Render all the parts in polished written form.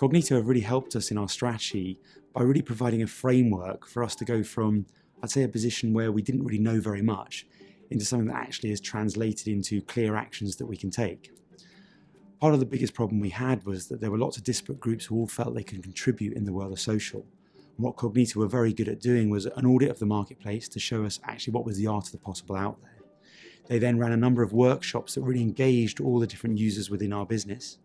Cognito have really helped us in our strategy by really providing a framework for us to go from, I'd say, a position where we didn't really know very much into something that actually is translated into clear actions that we can take. Part of the biggest problem we had was that there were lots of disparate groups who all felt they could contribute in the world of social. And what Cognito were very good at doing was an audit of the marketplace to show us actually what was the art of the possible out there. They then ran a number of workshops that really engaged all the different users within our business,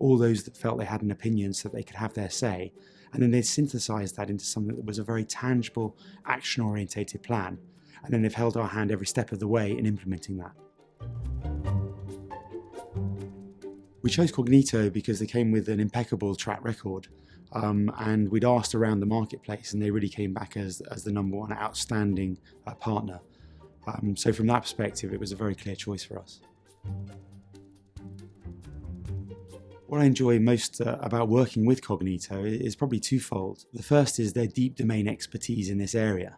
all those that felt they had an opinion so that they could have their say, and then they synthesized that into something that was a very tangible, action-orientated plan, and then they've held our hand every step of the way in implementing that. We chose Cognito because they came with an impeccable track record, and we'd asked around the marketplace and they really came back as the number one outstanding partner. So from that perspective, it was a very clear choice for us. What I enjoy most about working with Cognito is probably twofold. The first is their deep domain expertise in this area.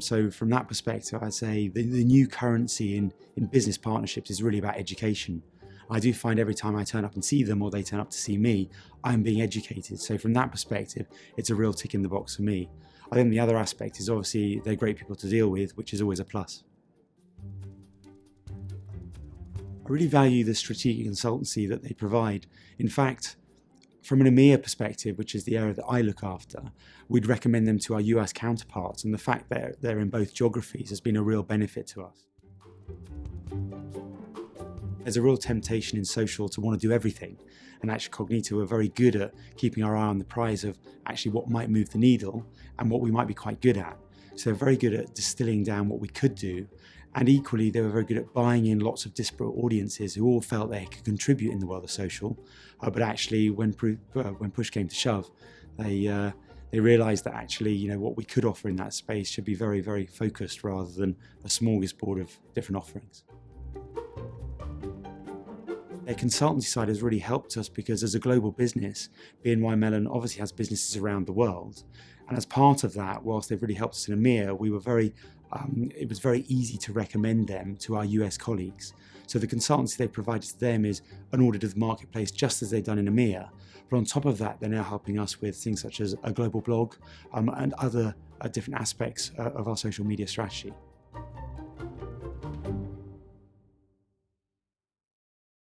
So from that perspective, I'd say the new currency in business partnerships is really about education. I do find every time I turn up and see them or they turn up to see me, I'm being educated. So from that perspective, it's a real tick in the box for me. I think the other aspect is obviously they're great people to deal with, which is always a plus. I really value the strategic consultancy that they provide. In fact, from an EMEA perspective, which is the area that I look after, we'd recommend them to our US counterparts, and the fact that they're in both geographies has been a real benefit to us. There's a real temptation in social to want to do everything, and actually Cognito are very good at keeping our eye on the prize of actually what might move the needle and what we might be quite good at. So they're very good at distilling down what we could do, and equally they were very good at buying in lots of disparate audiences who all felt they could contribute in the world of social, but actually when push came to shove, they realised that actually what we could offer in that space should be very, very focused rather than a smorgasbord of different offerings. Their consultancy side has really helped us because as a global business, BNY Mellon obviously has businesses around the world. And as part of that, whilst they've really helped us in EMEA, it was very easy to recommend them to our US colleagues. So the consultancy they provided to them is an audit of the marketplace just as they've done in EMEA. But on top of that, they're now helping us with things such as a global blog and other different aspects of our social media strategy.